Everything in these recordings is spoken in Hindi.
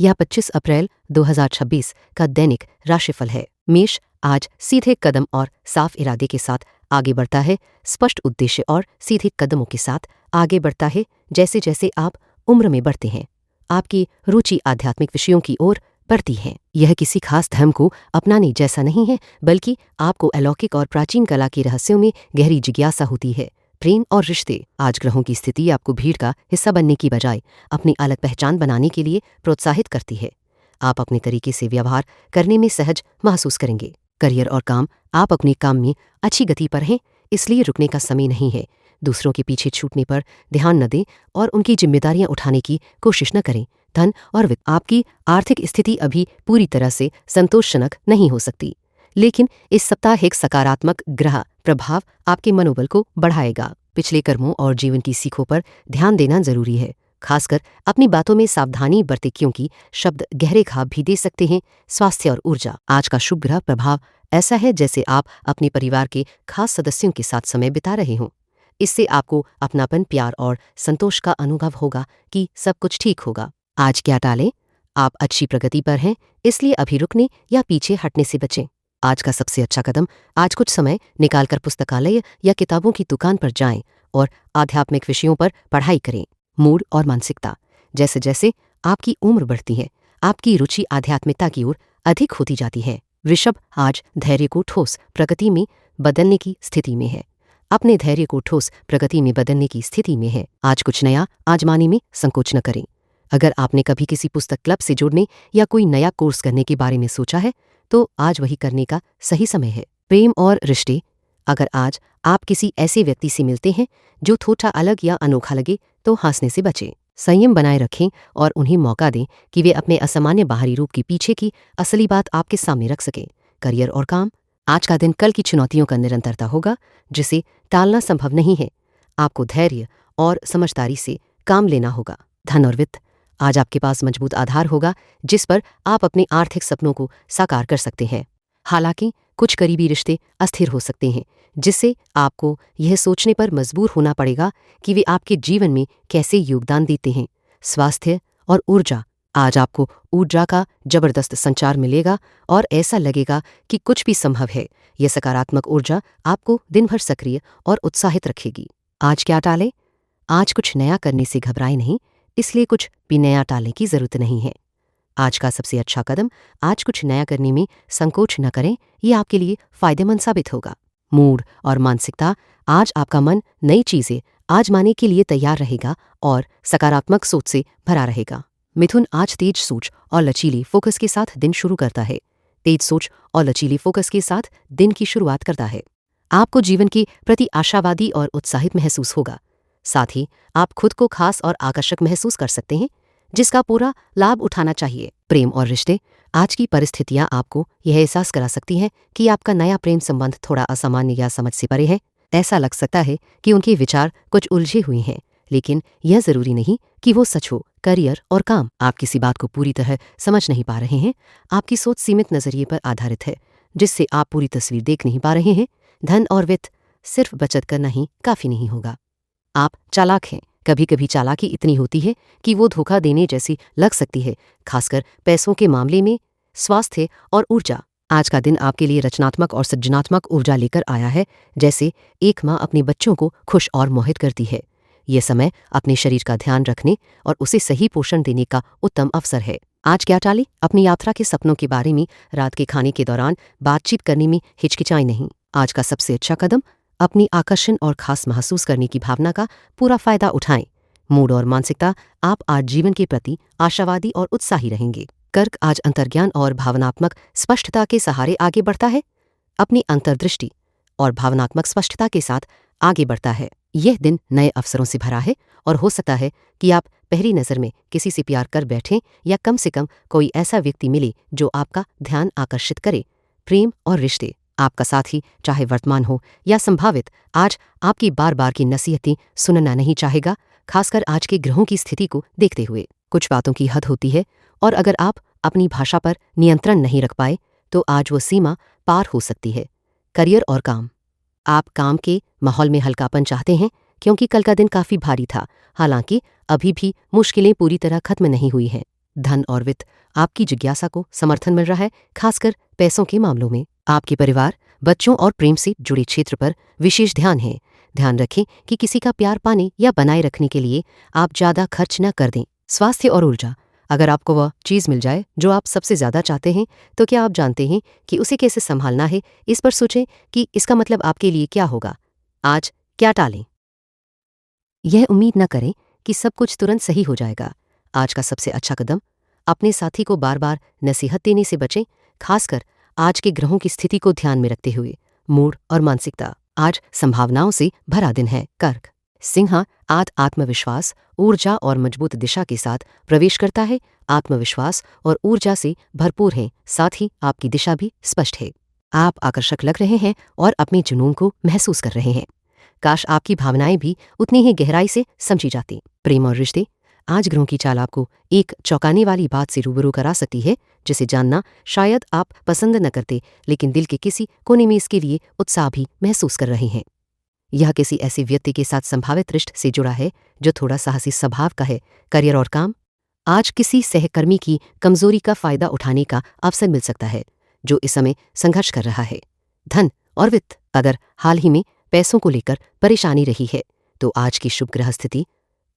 यह 25 अप्रैल 2026 का दैनिक राशिफल है। मेष आज सीधे कदम और साफ इरादे के साथ आगे बढ़ता है, स्पष्ट उद्देश्य और सीधे कदमों के साथ आगे बढ़ता है। जैसे जैसे आप उम्र में बढ़ते हैं, आपकी रुचि आध्यात्मिक विषयों की ओर बढ़ती है। यह किसी खास धर्म को अपनाने जैसा नहीं है, बल्कि आपको अलौकिक और प्राचीन कला के रहस्यों में गहरी जिज्ञासा होती है। प्रेम और रिश्ते आज ग्रहों की स्थिति आपको भीड़ का हिस्सा बनने की बजाय अपनी अलग पहचान बनाने के लिए प्रोत्साहित करती है। आप अपने तरीके से व्यवहार करने में सहज महसूस करेंगे। करियर और काम आप अपने काम में अच्छी गति पर हैं, इसलिए रुकने का समय नहीं है। दूसरों के पीछे छूटने पर ध्यान न दें और उनकी जिम्मेदारियां उठाने की कोशिश न करें। धन और वित्त आपकी आर्थिक स्थिति अभी पूरी तरह से संतोषजनक नहीं हो सकती, लेकिन इस सप्ताह एक सकारात्मक ग्रह प्रभाव आपके मनोबल को बढ़ाएगा। पिछले कर्मों और जीवन की सीखों पर ध्यान देना जरूरी है, खासकर अपनी बातों में सावधानी बरतें क्योंकि शब्द गहरे घाव भी दे सकते हैं। स्वास्थ्य और ऊर्जा आज का शुभ ग्रह प्रभाव ऐसा है जैसे आप अपने परिवार के खास सदस्यों के साथ समय बिता रहे हों। इससे आपको अपनापन, प्यार और संतोष का अनुभव होगा कि सब कुछ ठीक होगा। आज क्या टालें? आप अच्छी प्रगति पर हैं, इसलिए अभी रुकने या पीछे हटने से बचें। आज का सबसे अच्छा कदम, आज कुछ समय निकालकर पुस्तकालय या किताबों की दुकान पर जाएं और आध्यात्मिक विषयों पर पढ़ाई करें। मूड और मानसिकता जैसे जैसे आपकी उम्र बढ़ती है, आपकी रुचि आध्यात्मिकता की ओर अधिक होती जाती है। वृषभ आज धैर्य को ठोस प्रगति में बदलने की स्थिति में है। अपने धैर्य को ठोस प्रगति में बदलने की स्थिति में है। आज कुछ नया आजमाने में संकोच न करें। अगर आपने कभी किसी पुस्तक क्लब से जुड़ने या कोई नया कोर्स करने के बारे में सोचा है, तो आज वही करने का सही समय है। प्रेम और रिश्ते अगर आज आप किसी ऐसे व्यक्ति से मिलते हैं जो थोड़ा अलग या अनोखा लगे, तो हंसने से बचें। संयम बनाए रखें और उन्हें मौका दें कि वे अपने असामान्य बाहरी रूप के पीछे की असली बात आपके सामने रख सकें। करियर और काम आज का दिन कल की चुनौतियों का निरंतरता होगा, जिसे टालना संभव नहीं है। आपको धैर्य और समझदारी से काम लेना होगा। धन और वित्त आज आपके पास मजबूत आधार होगा जिस पर आप अपने आर्थिक सपनों को साकार कर सकते हैं। हालांकि कुछ करीबी रिश्ते अस्थिर हो सकते हैं, जिससे आपको यह सोचने पर मजबूर होना पड़ेगा कि वे आपके जीवन में कैसे योगदान देते हैं। स्वास्थ्य और ऊर्जा आज आपको ऊर्जा का जबरदस्त संचार मिलेगा और ऐसा लगेगा कि कुछ भी संभव है। यह सकारात्मक ऊर्जा आपको दिन भर सक्रिय और उत्साहित रखेगी। आज क्या टालें? आज कुछ नया करने से घबराएं नहीं, इसलिए कुछ भी नया टालने की जरूरत नहीं है। आज का सबसे अच्छा कदम, आज कुछ नया करने में संकोच न करें, ये आपके लिए फायदेमंद साबित होगा। मूड और मानसिकता आज आपका मन नई चीजें आजमाने के लिए तैयार रहेगा और सकारात्मक सोच से भरा रहेगा। मिथुन आज तेज सोच और लचीली फोकस के साथ दिन शुरू करता है। तेज सोच और लचीली फोकस के साथ दिन की शुरुआत करता है। आपको जीवन के प्रति आशावादी और उत्साहित महसूस होगा। साथ ही आप खुद को खास और आकर्षक महसूस कर सकते हैं, जिसका पूरा लाभ उठाना चाहिए। प्रेम और रिश्ते आज की परिस्थितियां आपको यह एहसास करा सकती हैं कि आपका नया प्रेम संबंध थोड़ा असामान्य या समझ से परे है। ऐसा लग सकता है कि उनके विचार कुछ उलझे हुए हैं, लेकिन यह जरूरी नहीं कि वो सच हो। करियर और काम आप किसी बात को पूरी तरह समझ नहीं पा रहे हैं। आपकी सोच सीमित नजरिए पर आधारित है, जिससे आप पूरी तस्वीर देख नहीं पा रहे हैं। धन और वित्त सिर्फ बचत करना ही काफी नहीं होगा। आप चालाक हैं। कभी कभी चालाकी इतनी होती है कि वो धोखा देने जैसी लग सकती है, खासकर पैसों के मामले में। स्वास्थ्य और ऊर्जा आज का दिन आपके लिए रचनात्मक और सृजनात्मक ऊर्जा लेकर आया है, जैसे एक माँ अपने बच्चों को खुश और मोहित करती है। यह समय अपने शरीर का ध्यान रखने और उसे सही पोषण देने का उत्तम अवसर है। आज क्या टालें? अपनी यात्रा के सपनों के बारे में रात के खाने के दौरान बातचीत करने में हिचकिचाएं नहीं। आज का सबसे अच्छा कदम, अपनी आकर्षण और खास महसूस करने की भावना का पूरा फायदा उठाएं। मूड और मानसिकता आप आज जीवन के प्रति आशावादी और उत्साही रहेंगे। कर्क आज अंतर्ज्ञान और भावनात्मक स्पष्टता के सहारे आगे बढ़ता है। अपनी अंतर्दृष्टि और भावनात्मक स्पष्टता के साथ आगे बढ़ता है। यह दिन नए अवसरों से भरा है और हो सकता है कि आप पहली नज़र में किसी से प्यार कर बैठें या कम से कम कोई ऐसा व्यक्ति मिले जो आपका ध्यान आकर्षित करे। प्रेम और रिश्ते आपका साथी, चाहे वर्तमान हो या संभावित, आज आपकी बार बार की नसीहतें सुनना नहीं चाहेगा, खासकर आज के ग्रहों की स्थिति को देखते हुए। कुछ बातों की हद होती है और अगर आप अपनी भाषा पर नियंत्रण नहीं रख पाए तो आज वो सीमा पार हो सकती है। करियर और काम आप काम के माहौल में हल्कापन चाहते हैं क्योंकि कल का दिन काफी भारी था। हालांकि अभी भी मुश्किलें पूरी तरह खत्म नहीं हुई हैं। धन और वित्त, आपकी जिज्ञासा को समर्थन मिल रहा है, खासकर पैसों के मामलों में। आपके परिवार, बच्चों और प्रेम से जुड़े क्षेत्र पर विशेष ध्यान है। ध्यान रखें कि किसी का प्यार पाने या बनाए रखने के लिए आप ज्यादा खर्च न कर दें। स्वास्थ्य और ऊर्जा, अगर आपको वह चीज मिल जाए जो आप सबसे ज्यादा चाहते हैं, तो क्या आप जानते हैं कि उसे कैसे संभालना है? इस पर सोचें कि इसका मतलब आपके लिए क्या होगा। आज क्या टालें? यह उम्मीद न करें कि सब कुछ तुरंत सही हो जाएगा। आज का सबसे अच्छा कदम, अपने साथी को बार बार नसीहत देने से बचें, खासकर आज के ग्रहों की स्थिति को ध्यान में रखते हुए। मूड और मानसिकता, आज संभावनाओं से भरा दिन है। कर्क, सिंह, आत्मविश्वास, ऊर्जा और मजबूत दिशा के साथ प्रवेश करता है। आत्मविश्वास और ऊर्जा से भरपूर हैं, साथ ही आपकी दिशा भी स्पष्ट है। आप आकर्षक लग रहे हैं और अपने जुनून को महसूस कर रहे हैं। काश आपकी भावनाएं भी उतनी ही गहराई से समझी जाती। प्रेम और रिश्ते, आज ग्रहों की चाल आपको एक चौंकाने वाली बात से रूबरू करा सकती है, जिसे जानना शायद आप पसंद न करते, लेकिन दिल के किसी कोने में इसके लिए उत्साह भी महसूस कर रहे हैं। यह किसी ऐसे व्यक्ति के साथ संभावित रिश्ते से जुड़ा है जो थोड़ा साहसी स्वभाव का है। करियर और काम, आज किसी सहकर्मी की कमजोरी का फायदा उठाने का अवसर मिल सकता है जो इस समय संघर्ष कर रहा है। धन और वित्त, अगर हाल ही में पैसों को लेकर परेशानी रही है तो आज की शुभ ग्रह स्थिति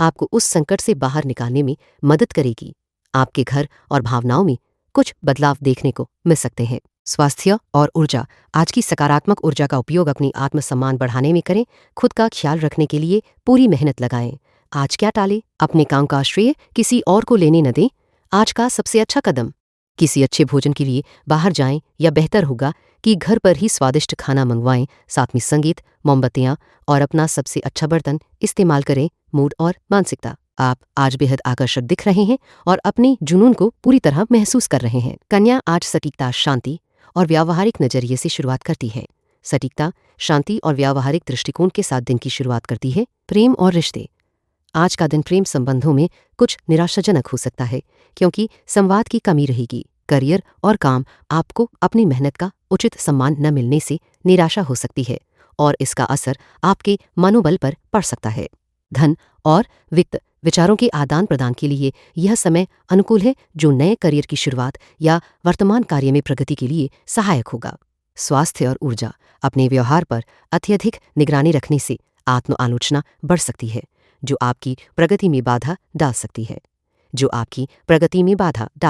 आपको उस संकट से बाहर निकालने में मदद करेगी। आपके घर और भावनाओं में कुछ बदलाव देखने को मिल सकते हैं। स्वास्थ्य और ऊर्जा, आज की सकारात्मक ऊर्जा का उपयोग अपनी आत्मसम्मान बढ़ाने में करें। खुद का ख्याल रखने के लिए पूरी मेहनत लगाएं। आज क्या टालें? अपने काम का श्रेय किसी और को लेने न दें। आज का सबसे अच्छा कदम, किसी अच्छे भोजन के लिए बाहर जाएं, या बेहतर होगा कि घर पर ही स्वादिष्ट खाना मंगवाएं। साथ में संगीत, मोमबत्तियां और अपना सबसे अच्छा बर्तन इस्तेमाल करें। मूड और मानसिकता, आप आज बेहद आकर्षक दिख रहे हैं और अपने जुनून को पूरी तरह महसूस कर रहे हैं। कन्या, आज सटीकता, शांति और व्यावहारिक नजरिए से शुरुआत करती है। सटीकता, शांति और व्यावहारिक दृष्टिकोण के साथ दिन की शुरुआत करती है। प्रेम और रिश्ते, आज का दिन प्रेम संबंधों में कुछ निराशाजनक हो सकता है क्योंकि संवाद की कमी रहेगी। करियर और काम, आपको अपनी मेहनत का उचित सम्मान न मिलने से निराशा हो सकती है और इसका असर आपके मनोबल पर पड़ सकता है। धन और वित्त, विचारों के आदान प्रदान के लिए यह समय अनुकूल है जो नए करियर की शुरुआत या वर्तमान कार्य में प्रगति के लिए सहायक होगा। स्वास्थ्य और ऊर्जा, अपने व्यवहार पर अत्यधिक निगरानी रखने से आत्म आलोचना बढ़ सकती है जो आपकी प्रगति में बाधा डाल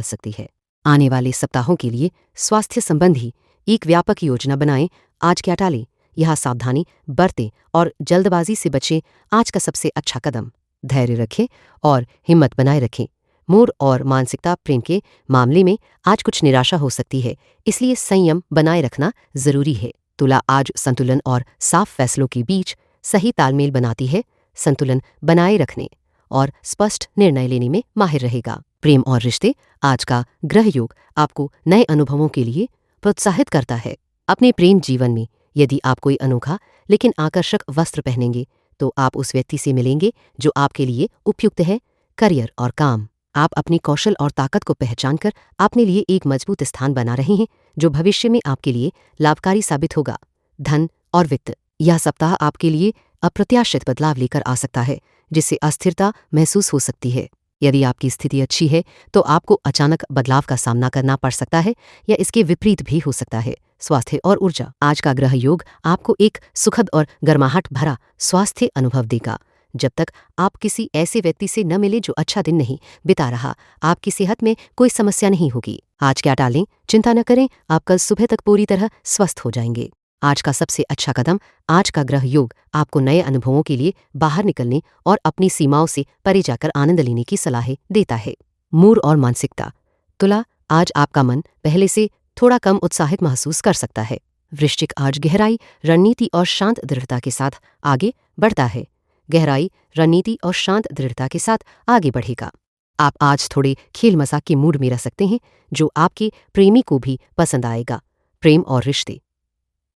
सकती है। आने वाले सप्ताहों के लिए स्वास्थ्य संबंधी एक व्यापक योजना बनाएं। आज क्या टालें? यह सावधानी बरतें और जल्दबाजी से बचें। आज का सबसे अच्छा कदम, धैर्य रखें और हिम्मत बनाए रखें। मूड और मानसिकता, प्रेम के मामले में आज कुछ निराशा हो सकती है, इसलिए संयम बनाए रखना जरूरी है। तुला, आज संतुलन और साफ फैसलों के बीच सही तालमेल बनाती है। संतुलन बनाए रखने और स्पष्ट निर्णय लेने में माहिर रहेगा। प्रेम और रिश्ते, आज का ग्रह योग आपको नए अनुभवों के लिए प्रोत्साहित करता है। अपने प्रेम जीवन में यदि आप कोई अनोखा लेकिन आकर्षक वस्त्र पहनेंगे तो आप उस व्यक्ति से मिलेंगे जो आपके लिए उपयुक्त है। करियर और काम, आप अपनी कौशल और ताकत को पहचानकर अपने लिए एक मजबूत स्थान बना रहे हैं जो भविष्य में आपके लिए लाभकारी साबित होगा। धन और वित्त, यह सप्ताह आपके लिए अप्रत्याशित बदलाव लेकर आ सकता है जिससे अस्थिरता महसूस हो सकती है। यदि आपकी स्थिति अच्छी है तो आपको अचानक बदलाव का सामना करना पड़ सकता है या इसके विपरीत भी हो सकता है। स्वास्थ्य और ऊर्जा, आज का ग्रह योग आपको एक सुखद और गर्माहट भरा स्वास्थ्य अनुभव देगा। जब तक आप किसी ऐसे व्यक्ति से न मिले जो अच्छा दिन नहीं बिता रहा, आपकी सेहत में कोई समस्या नहीं होगी। आज क्या टालें? चिंता न करें, आप कल सुबह तक पूरी तरह स्वस्थ हो जाएंगे। आज का सबसे अच्छा कदम, आज का ग्रह योग आपको नए अनुभवों के लिए बाहर निकलने और अपनी सीमाओं से परे जाकर आनंद लेने की सलाह देता है। मूड और मानसिकता, तुला, आज आपका मन पहले से थोड़ा कम उत्साहित महसूस कर सकता है। वृश्चिक, आज गहराई, रणनीति और शांत दृढ़ता के साथ आगे बढ़ता है। गहराई, रणनीति और शांत दृढ़ता के साथ आगे बढ़ेगा। आप आज थोड़े खेल मजाक के मूड में रह सकते हैं जो आपके प्रेमी को भी पसंद आएगा। प्रेम और रिश्ते,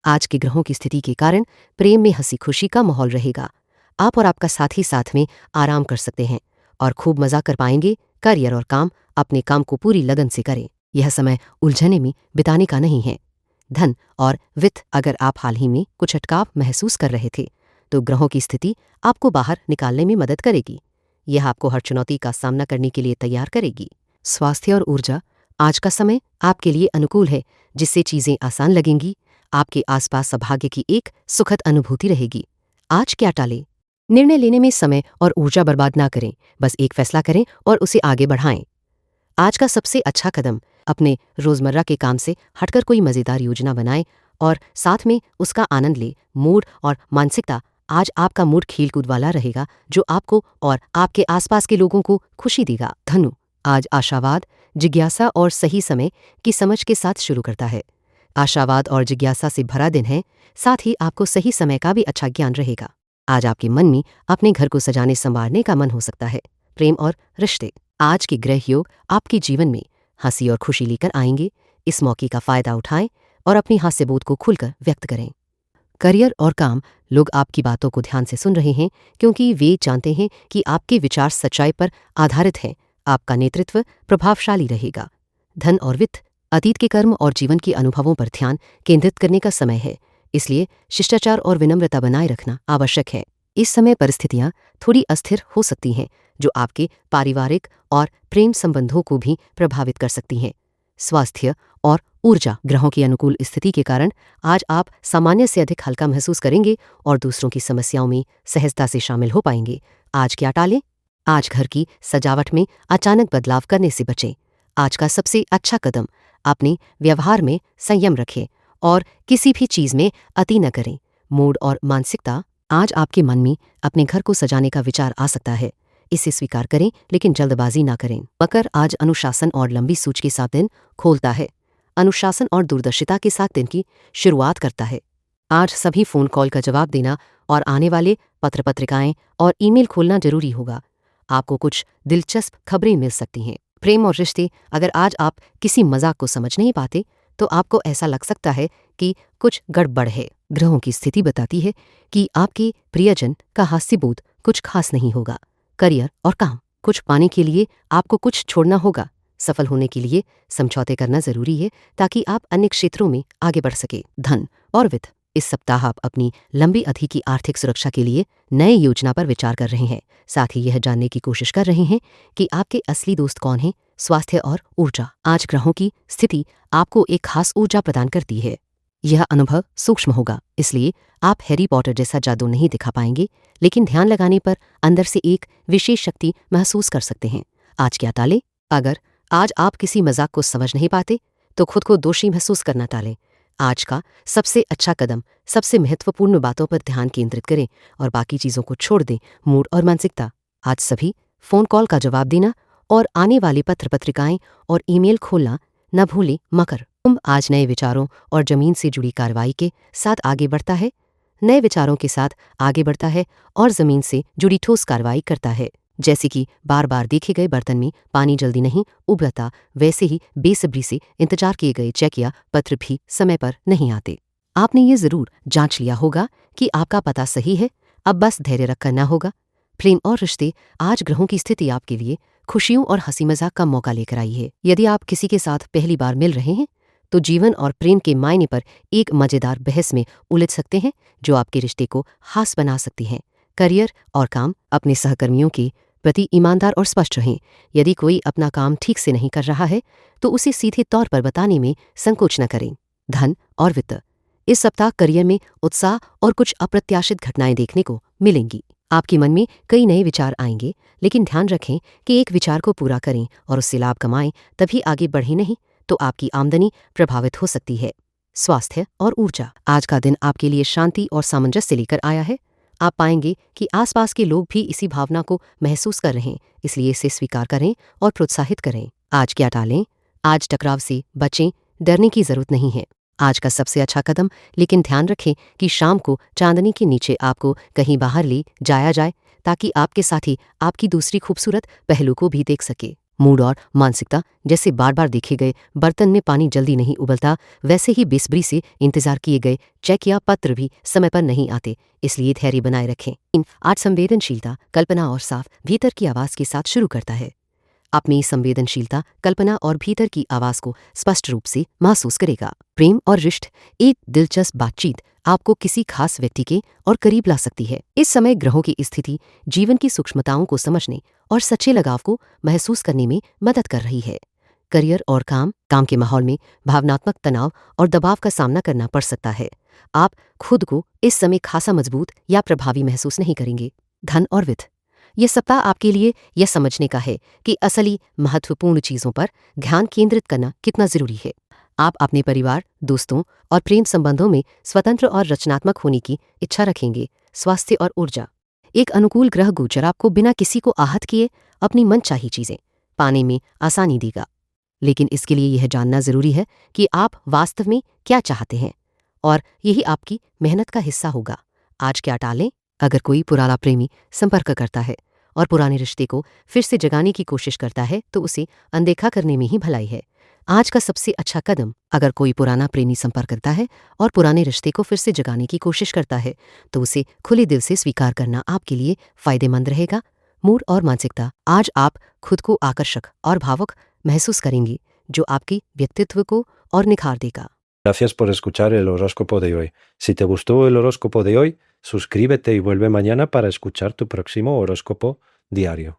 आज के ग्रहों की स्थिति के कारण प्रेम में हंसी खुशी का माहौल रहेगा। आप और आपका साथी साथ में आराम कर सकते हैं और खूब मजा कर पाएंगे। करियर और काम, अपने काम को पूरी लगन से करें। यह समय उलझने में बिताने का नहीं है। धन और वित्त, अगर आप हाल ही में कुछ अटकाव महसूस कर रहे थे तो ग्रहों की स्थिति आपको बाहर निकालने में मदद करेगी। यह आपको हर चुनौती का सामना करने के लिए तैयार करेगी। स्वास्थ्य और ऊर्जा। आज का समय आपके लिए अनुकूल है, जिससे चीजें आसान लगेंगी। आपके आसपास सौभाग्य की एक सुखद अनुभूति रहेगी। आज क्या टालें? निर्णय लेने में समय और ऊर्जा बर्बाद ना करें, बस एक फैसला करें और उसे आगे बढ़ाएं। आज का सबसे अच्छा कदम, अपने रोजमर्रा के काम से हटकर कोई मजेदार योजना बनाएं और साथ में उसका आनंद लें। मूड और मानसिकता। आज आपका मूड खेल कूद वाला रहेगा, जो आपको और आपके आसपास के लोगों को खुशी देगा। धनु, आज आशावाद, जिज्ञासा और सही समय की समझ के साथ शुरू करता है। आशावाद और जिज्ञासा से भरा दिन है, साथ ही आपको सही समय का भी अच्छा ज्ञान रहेगा। आज आपके मन में अपने घर को सजाने संवारने का मन हो सकता है। प्रेम और रिश्ते। आज के ग्रह योग आपके जीवन में हंसी और खुशी लेकर आएंगे। इस मौके का फायदा उठाएं और अपनी हास्यबोध को खुलकर व्यक्त करें। करियर और काम। लोग आपकी बातों को ध्यान से सुन रहे हैं, क्योंकि वे जानते हैं कि आपके विचार सच्चाई पर आधारित हैं। आपका नेतृत्व प्रभावशाली रहेगा। धन और वित्त। अतीत के कर्म और जीवन के अनुभवों पर ध्यान केंद्रित करने का समय है, इसलिए शिष्टाचार और विनम्रता बनाए रखना आवश्यक है। इस समय परिस्थितियां थोड़ी अस्थिर हो सकती हैं, जो आपके पारिवारिक और प्रेम संबंधों को भी प्रभावित कर सकती हैं। स्वास्थ्य और ऊर्जा। ग्रहों की अनुकूल स्थिति के कारण आज आप सामान्य से अधिक हल्का महसूस करेंगे और दूसरों की समस्याओं में सहजता से शामिल हो पाएंगे। आज क्या टालें? आज घर की सजावट में अचानक बदलाव करने से बचें। आज का सबसे अच्छा कदम, अपने व्यवहार में संयम रखें और किसी भी चीज में अति न करें। मूड और मानसिकता। आज आपके मन में अपने घर को सजाने का विचार आ सकता है, इसे स्वीकार करें, लेकिन जल्दबाजी ना करें। मकर, आज अनुशासन और लंबी सोच के साथ दिन खोलता है। अनुशासन और दूरदर्शिता के साथ दिन की शुरुआत करता है। आज सभी फोन कॉल का जवाब देना और आने वाले पत्र पत्रिकाएं और ईमेल खोलना जरूरी होगा। आपको कुछ दिलचस्प खबरें मिल सकती हैं। प्रेम और रिश्ते। अगर आज आप किसी मजाक को समझ नहीं पाते, तो आपको ऐसा लग सकता है कि कुछ गड़बड़ है। ग्रहों की स्थिति बताती है कि आपके प्रियजन का हास्यबोध कुछ खास नहीं होगा। करियर और काम। कुछ पाने के लिए आपको कुछ छोड़ना होगा। सफल होने के लिए समझौते करना जरूरी है, ताकि आप अन्य क्षेत्रों में आगे बढ़ सके। धन और वित्त। इस सप्ताह आप अपनी लंबी अवधि की आर्थिक सुरक्षा के लिए नए योजना पर विचार कर रहे हैं। साथ ही यह जानने की कोशिश कर रहे हैं कि आपके असली दोस्त कौन हैं। स्वास्थ्य और ऊर्जा। आज ग्रहों की स्थिति आपको एक खास ऊर्जा प्रदान करती है। यह अनुभव सूक्ष्म होगा, इसलिए आप हैरी पॉटर जैसा जादू नहीं दिखा पाएंगे, लेकिन ध्यान लगाने पर अंदर से एक विशेष शक्ति महसूस कर सकते हैं। आज क्या टालें? अगर आज आप किसी मजाक को समझ नहीं पाते, तो खुद को दोषी महसूस करना टालें। आज का सबसे अच्छा कदम, सबसे महत्वपूर्ण बातों पर ध्यान केंद्रित करें और बाकी चीजों को छोड़ दें। मूड और मानसिकता। आज सभी फोन कॉल का जवाब देना और आने वाली पत्र पत्रिकाएं और ईमेल खोलना न भूलें। मकर, कुंभ, आज नए विचारों और जमीन से जुड़ी कार्रवाई के साथ आगे बढ़ता है। नए विचारों के साथ आगे बढ़ता है और जमीन से जुड़ी ठोस कार्रवाई करता है। जैसे कि बार बार देखे गए बर्तन में पानी जल्दी नहीं उबलता, वैसे ही बेसब्री से इंतजार किए गए चेक या पत्र भी समय पर नहीं आते। आपने ये जरूर जांच लिया होगा कि आपका पता सही है। अब बस धैर्य रख करना होगा। प्रेम और रिश्ते। आज ग्रहों की स्थिति आपके लिए खुशियों और हंसी मजाक का मौका लेकर आई है। यदि आप किसी के साथ पहली बार मिल रहे हैं, तो जीवन और प्रेम के मायने पर एक मजेदार बहस में उलझ सकते हैं, जो आपके रिश्ते को खास बना सकती है। करियर और काम। अपने सहकर्मियों के प्रति ईमानदार और स्पष्ट रहें। यदि कोई अपना काम ठीक से नहीं कर रहा है, तो उसे सीधे तौर पर बताने में संकोच न करें। धन और वित्त। इस सप्ताह करियर में उत्साह और कुछ अप्रत्याशित घटनाएं देखने को मिलेंगी। आपके मन में कई नए विचार आएंगे, लेकिन ध्यान रखें कि एक विचार को पूरा करें और उससे लाभ कमाएं, तभी आगे बढ़े, नहीं तो आपकी आमदनी प्रभावित हो सकती है। स्वास्थ्य और ऊर्जा। आज का दिन आपके लिए शांति और सामंजस्य लेकर आया है। आप पाएंगे कि आसपास के लोग भी इसी भावना को महसूस कर रहे हैं, इसलिए इसे स्वीकार करें और प्रोत्साहित करें। आज क्या टालें? आज टकराव से बचें, डरने की जरूरत नहीं है। आज का सबसे अच्छा कदम, लेकिन ध्यान रखें कि शाम को चांदनी के नीचे आपको कहीं बाहर ले जाया जाए, ताकि आपके साथी आपकी दूसरी खूबसूरत पहलू को भी देख सके। मूड और मानसिकता। जैसे बार बार देखे गए बर्तन में पानी जल्दी नहीं उबलता, वैसे ही बेसब्री से इंतजार किए गए चेक या पत्र भी समय पर नहीं आते, इसलिए धैर्य बनाए रखें। आज संवेदनशीलता, कल्पना और साफ भीतर की आवाज के साथ शुरू करता है। अपनी संवेदनशीलता, कल्पना और भीतर की आवाज को स्पष्ट रूप से महसूस करेगा। प्रेम और रिश्ते, एक दिलचस्प बातचीत आपको किसी खास व्यक्ति के और करीब ला सकती है। इस समय ग्रहों की स्थिति जीवन की सूक्ष्मताओं को समझने और सच्चे लगाव को महसूस करने में मदद कर रही है। करियर और काम के माहौल में भावनात्मक तनाव और दबाव का सामना करना पड़ सकता है। आप खुद को इस समय खासा मजबूत या प्रभावी महसूस नहीं करेंगे। धन और वित्त, यह सप्ताह आपके लिए यह समझने का है कि असली महत्वपूर्ण चीजों पर ध्यान केंद्रित करना कितना जरूरी है। आप अपने परिवार, दोस्तों और प्रेम संबंधों में स्वतंत्र और रचनात्मक होने की इच्छा रखेंगे। स्वास्थ्य और ऊर्जा, एक अनुकूल ग्रह गोचर आपको बिना किसी को आहत किए अपनी मनचाही चीजें पाने में आसानी देगा। लेकिन इसके लिए यह जानना जरूरी है कि आप वास्तव में क्या चाहते हैं और यही आपकी मेहनत का हिस्सा होगा। आज क्या टालें? अगर कोई पुराना प्रेमी संपर्क करता है और पुराने रिश्ते को फिर से जगाने की कोशिश करता है तो उसे अनदेखा करने में ही भलाई है। आज का सबसे अच्छा कदम, अगर कोई पुराना प्रेमी संपर्क करता है और पुराने रिश्ते को फिर से जगाने की कोशिश करता है तो उसे खुले दिल से स्वीकार करना आपके लिए फायदेमंद रहेगा। मूड और मानसिकता, आज आप खुद को आकर्षक और भावुक महसूस करेंगे जो आपके व्यक्तित्व को और निखार देगा। Gracias por escuchar el horóscopo de hoy. Si te gustó el horóscopo de hoy, suscríbete y vuelve mañana para escuchar tu próximo horóscopo diario.